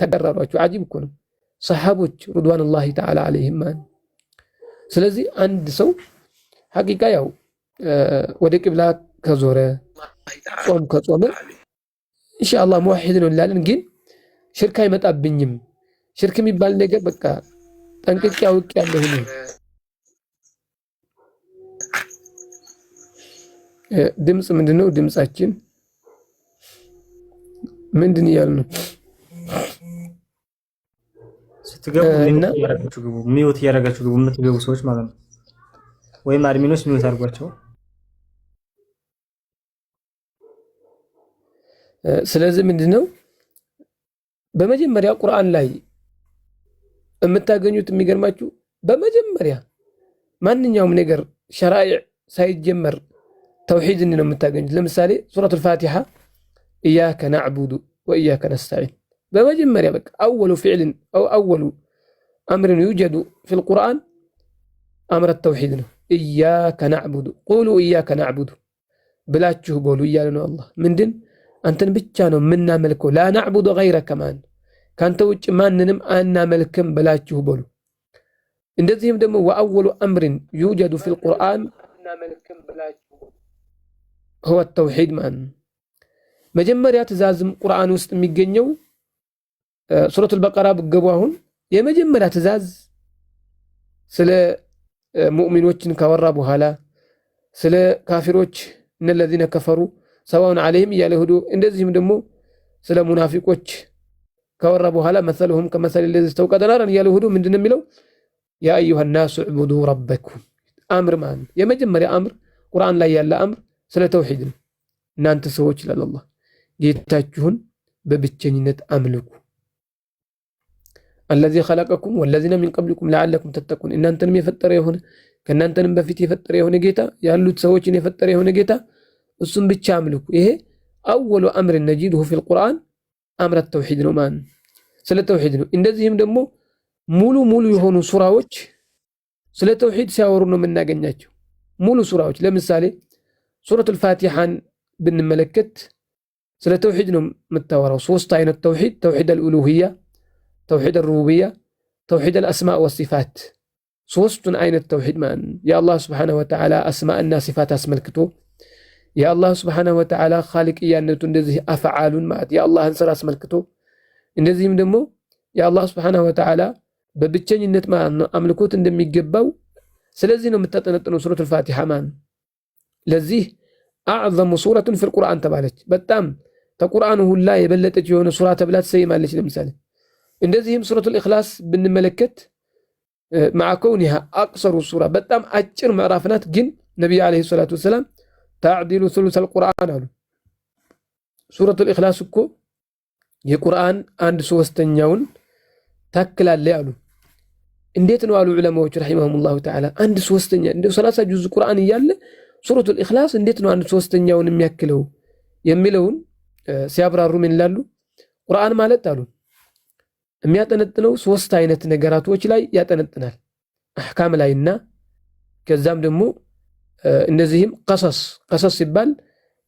ተቀራሯቸው አጂብ እኮ ነው ሰሃቦች ሪድዋኑላሂ ተዓላ ዐለይሂም ስለዚህ አንድ ሰው ሐቂቃ ያው ወደ ቂብላ ከዞረ ጾም ከጾመ ኢንሻአላህ ሙወሂድ ነው እንላለን ግን ሽርክ አይመጣብኝም ሽርክ የሚባል ነገር በቃ ጠንቅቄ አውቄያለሁ ነው ድምጽ ምንድነው ድምጻችን ምንድን ይያል ነው ስትገቡ ሚውት ያረጋችሁ ግቡ የምትገቡ ሰዎች ማለት ነው ወይም አድሚኖች ሚውት አድርጓቸው ስለዚህ ምንድነው በመጀመሪያ ቁርአን ላይ የምታገኙት የሚገርማችሁ በመጀመሪያ ማንኛውም ነገር ሸራኢዕ ሳይጀመር ተውሂድን ነው የምታገኙት ለምሳሌ ሱረቱል ፋቲሃ ኢያከ ነዕቡዱ ወኢያከ ነስተዒን በመጀመሪያ በቃ አወሉ ፊዕልን አው አወሉ አምርን ይውጀዱ ፊል ቁርአን አምረ ተውሂድ ነው ኢያከ ነዕቡዱ ቁሉ ኢያከ ነዕቡዱ ብላችሁ በሉ እያለ ነው አላህ ምንድን አንተን ብቻ ነው የምናመልከው ላ ነዕቡዱ ገይረከ ማን ካንተ ውጭ ማንንም አናመልክም ብላችሁ በሉ እንደዚህም ደግሞ ወአወሉ አምርን ይውጀዱ ፊል ቁርአን አናመልክም ብላችሁ هو التوحيد ማን መጀመሪያ ትእዛዝም ቁርአን ውስጥ የሚገኘው ሱረቱል በቀራ በገቡ አሁን የመጀመሪያ ትእዛዝ ስለ ሙእሚኖችን ካወራ በኋላ ስለ ካፊሮች እነለዚነ ከፈሩ ሰዋውን عليهم እያለ ሄዶ እንደዚህም ደግሞ ስለ ሙናፊቆች ካወራ በኋላ مثلهم كمثل الذي استوقد نارا እያለ ሄዶ ምንድነው የሚለው يا ايها الناس اعبدوا ربكم አምር ማን የመጀመሪያ አምር ቁርአን ላይ ያለ አምር ስለ ተውሂድ ነው እናንተ ሰዎች ይላል አላህ ጌታችሁን በብቸኝነት አምልኩ الذي خلقكم والذين من قبلكم لعلكم تتقون እናንተንም የፈጠረ የሆነ ከእናንተንም በፊት የፈጠረ የሆነ ጌታ ያሉት ሰዎችን የፈጠረ የሆነ ጌታ እሱም ብቻ አምልኩ ይሄ اول امر نجده في القران امر التوحيد ነው ማን ስለ ተውሂድ ነው እንደዚህም ደግሞ ሙሉ የሆኑ ሱራዎች ስለ ተውሂድ ሲያወሩ ነው የምናገኛቸው ሙሉ ሱራዎች ለምሳሌ ሱረቱል ፋቲሃን ብንመለከት ስለ ተውሂድ ነው የምታወራው ሶስት አይነት ተውሂድ ተውሂድ አልኡሉሂያ ተውሂድ الربوبيه توحيد الاسماء والصفات ሶስቱን አይነት ተውሂድ ማን ያ አላህ Subhanahu Wa Ta'ala አስማእና ሲፋት አስመልክቶ ያ አላህ Subhanahu Wa Ta'ala ኻሊቅያነቱ እንደዚህ አፍዓሉን ማለት ያ አላህን ስራ አስመልክቶ እንደዚህም ደግሞ ያ አላህ Subhanahu Wa Ta'ala በብቸኝነት አምልኮት እንደሚገባው ስለዚህ ነው የምታጠነጥነው ሱረቱል ፋቲሃ ማን ለዚህ አዕዘሙ ሱረቱን ፊል ቁርአን ተባለች በጣም ተቁርአኑ ሁላ የበለጠች የሆነ ሱራ ተብላ ተሰይማለች ለምሳሌ እንደዚህም ሱረቱል ኢኽላስ ብንመለከት مع كونها اقصر سوره በጣም አጭር ምዕራፍ ናት ግን ነብዩ አለይሂ ሰላቱ ወሰለም تعديل ثلث القرآن አሉ ሱረቱል ኢኽላስ እኮ የቁርአን 1/3ኛውን ታክላለ አሉ እንዴት ነው አሉ ዑለማዎች ረሂመሁሙላሁ ተዓላ 1/3ኛ እንደ 30 ጁዝ ቁርአን እያለ ሱረቱል ኢኽላስ እንዴት ነው 1/3ኛውን የሚያክለው የሚለውን ሲያብራሩ ምን ይላሉ ቁርአን ማለት አሉ የሚያጠነጥነው ሶስት አይነት ነገራቶች ላይ ያጠነጥናል አህካም ላይና ከዛም ደግሞ እንደዚህም ቀሰስ ሲባል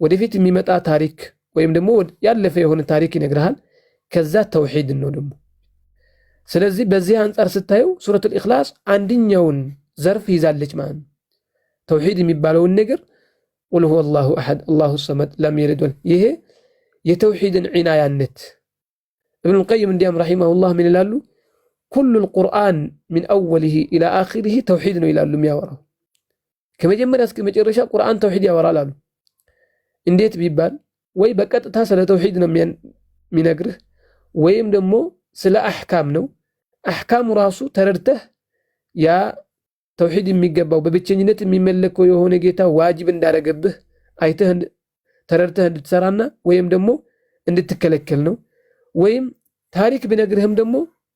ወደፊት የሚመጣ ታሪክ ወይም ደግሞ ያለፈ የሆነ ታሪክ ይነግራል ከዛ ተውሂድ ነው ደግሞ ስለዚህ በዚህ አንፃር ስታዩ ሱረቱል ኢኽላስ አንድኛውን ዘርፍ ይዛለች ማለት ተውሂድ የሚባለው ነገር ቁል ሁወ አላሁ አሐድ አላሁ ሰመድ ለም የሊድ ወለም ይሄ የተውሂድን ዒናያነት ابن القيم እንዲያም ረሂመሁላህ ምን ይላሉ كل القرآن من أوله إلى آخره توحيد ነው ይላሉ የሚያወራው ከመጀመሪያ እስከ መጨረሻ ቁርአን ተውሂድ ያወራል አሉ እንዴት ቢባል ወይ በቀጥታ ስለ ተውሂድ ነው የሚነግርህ ወይም ደግሞ ስለ አህካም ነው አህካሙ ራሱ ተረድተህ ያ ተውሂድ የሚገባው በብቸኝነት የሚመለከው የሆነ ጌታ ዋጅብ እንዳደረገብህ አይተህ ተረድተህ እንድትሰራና ወይም ደግሞ እንድትከለከል ነው ወይም ታሪክ ቢነግርህም ደግሞ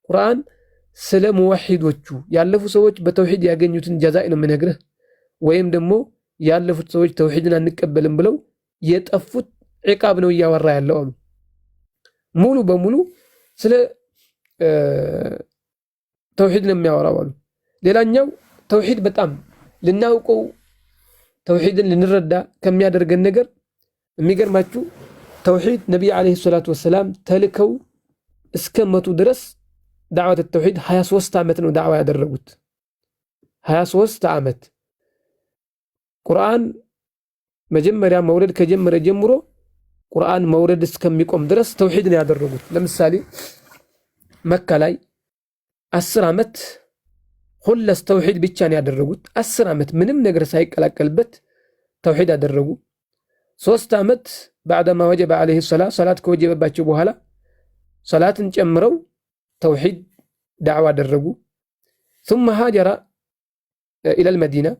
ቁርአን ስለ ሙወሂዶቹ ያለፉ ሰዎች በተውሂድ ያገኙትን ጀዛኢ ነው የሚነግርህ ወይም ደግሞ ያለፉት ሰዎች ተውሂድን አንቀበልም ብለው የጠፉት ዕቃብ ነው እያወራ ያለው አሉ ሙሉ በሙሉ ስለ ተውሂድ ነው የሚያወራው አሉ ሌላኛው ተውሂድ በጣም ልናውቀው ተውሂድን ልንረዳ ከሚያደርገን ነገር የሚገርማችሁ ተውሂድ ነብዩ አለይሂ ሰላቱ ወሰለም ተልከው እስከመቱ ድረስ ዳዕዋት ተውሂድ 23 ዓመት ነው ዳዕዋ ያደረጉት 23 ዓመት ቁርአን መጀመሪያ መውረድ ከጀመረ ጀምሮ ቁርአን መውረድ እስከሚቆም ድረስ ተውሂድን ያደረጉት ለምሳሌ መካ ላይ 10 ዓመት ሁለስ ተውሂድ ብቻ ነው ያደረጉት 10 ዓመት ምንም ነገር ሳይቀላቀልበት ተውሂድ ያደረጉ 3 ዓመት بعدما وجب عليه الصلاة صلاة ከወጀበባቸው በኋላ صلاትን ጨምረው ተውሂድ ዳዕዋ አደረጉ ثم هاجر الى المدينة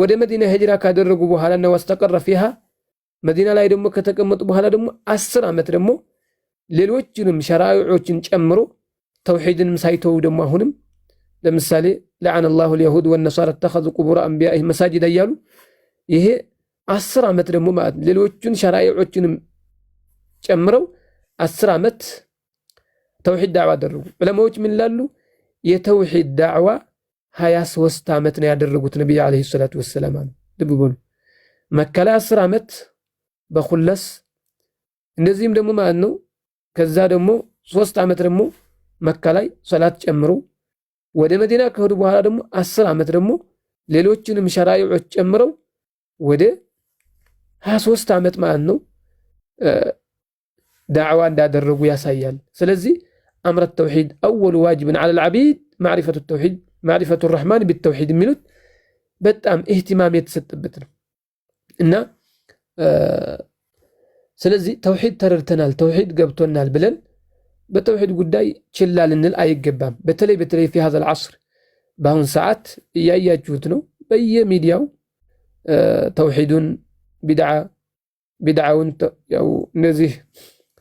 ወደ መዲና ሂጅራ ካደረጉ በኋላ ነው واستقر فيها መዲና ላይ ደግሞ ከተቀመጡ በኋላ ደግሞ 10 ዓመት ደግሞ ሌሎችንም ሸራኢዖችን ጨምሮ ተውሂድንም ሳይተው ደግሞ አሁንም ለምሳሌ لعن الله اليهود والنصارى اتخذوا قبور انبيائهم مساجد እያሉ ይሄ 10 ዓመት ደግሞ ማለት ሌሎችን ሸራኢዖችንም ጨምረው 10 ዓመት ተውሂድ ዳዕዋ አደረጉ ዑለማዎች ምን ይላሉ የተውሂድ ዳዕዋ 23 ዓመት ነው ያደረጉት ነብዩ አለይሂ ሰላቱ ወሰለም ልብ በሉ መካ ላይ 10 ዓመት በኹለስ እንደዚህም ደግሞ ማለት ነው ከዛ ደግሞ 3 ዓመት ደግሞ መካ ላይ ሶላት ጨምሮ ወደ መዲና ከሄዱ በኋላ ደግሞ 10 ዓመት ደግሞ ሌሎችንም ሸራኢዖች ጨምረው ወደ 23 ዓመት ማለት ነው ዳዕዋ እንዳደረጉ ያሳያል ስለዚህ أمر التوحيد أول واجب على العبيد معرفة التوحيد معرفة الرحمن بالتوحيد ميلوت بتأم اهتمام يتستبت إن سلزي توحيد تررتنال توحيد قبطنال بلن بتوحيد قداي شلال إن الآية قبام بتلي في هذا العصر بهون ساعات يا جوتنو بي ميدياو توحيد بدعة أو نزيه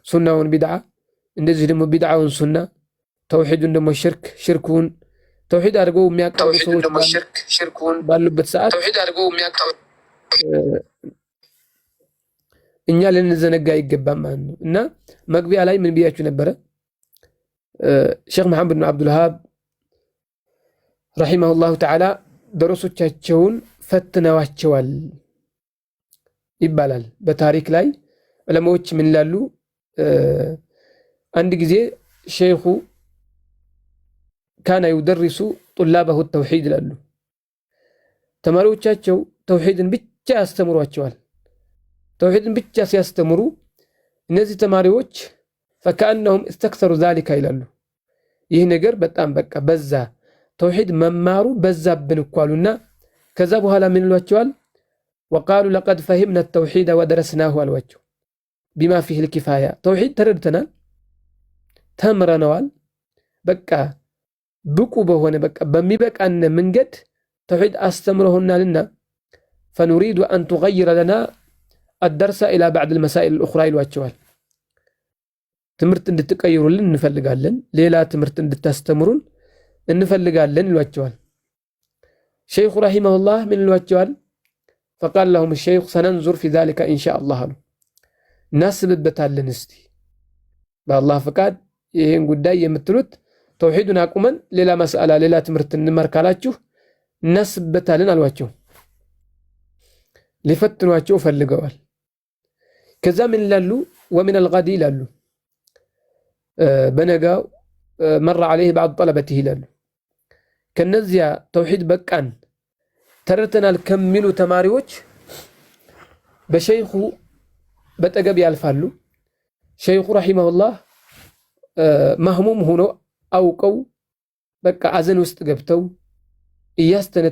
سنة بدعة እንደዚህ ደግሞ ቢድዓውን ሱና ተውሂዱን ደግሞ ሽርኩን ተውሂድ አድርገው የሚያቀርቡ ሰዎች ባሉበት ሰዓት ተውሂድ አድርገው የሚያቀርቡ እኛ ልንዘነጋ አይገባም ማለት ነው እና መግቢያ ላይ ምን ብያችሁ ነበረ ሼክ መሐመድ ብን አብዱል ወሃብ ረሂመሁላሁ ተዓላ ደረሶቻቸውን ፈትነዋቸዋል ይባላል በታሪክ ላይ ዑለማዎች ምን ይላሉ عند جزء شيخ كان يدرس طلابه التوحيد لأنه تمارو تشاتشو توحيد بيتشا استمروا أتشوال توحيد بيتشا سيستمروا الناس تماريوش فكأنهم استكثروا ذلك إلى له يهنجر بتأم بكا بزا توحيد ممارو بزا بنقالنا كذبوا هلا من الوجوال وقالوا لقد فهمنا التوحيد ودرسناه الوجه بما فيه الكفاية توحيد تردتنا ተምረናል በቃ ብቁ በሆነ በቃ በሚበቃን መንገድ ተውሂድ አስተምረውናልና فنريد أن تغير لنا الدرس إلى بعض المسائل الأخرى ይሏቸዋል ትምርት እንድትቀይሩልን እንፈልጋለን ሌላ ትምርት እንድታስተምሩን እንፈልጋለን ይሏቸዋል ሸይኹ ረሂመሁላህ ምን ይሏቸዋል فقال لهم الشيخ سننظر في ذلك إن شاء الله እናስብበታለን እስቲ በአላህ ፈቃድ ይሄን ጉዳይ የምትሉት ተውሂዱን አቁመን ሌላ መስአላ ሌላ ትምርት እንመርካላችሁ እናስበታለን አሏቸው ሊፈትኗቸው ፈልገዋል ከዛ ምን ይላሉ ومن الغد ይላሉ በነጋው مر عليه بعض طلبته ይላሉ ከነዚያ ተውሂድ በቃን ተረተናል ከሚሉ ተማሪዎች በሸይኹ በጠገብ ያልፋሉ ሸይኹ ረሂመሁላህ ማህሙም ሆኖ አውቀው በቃ አዘን ውስጥ ገብተው እያስተነ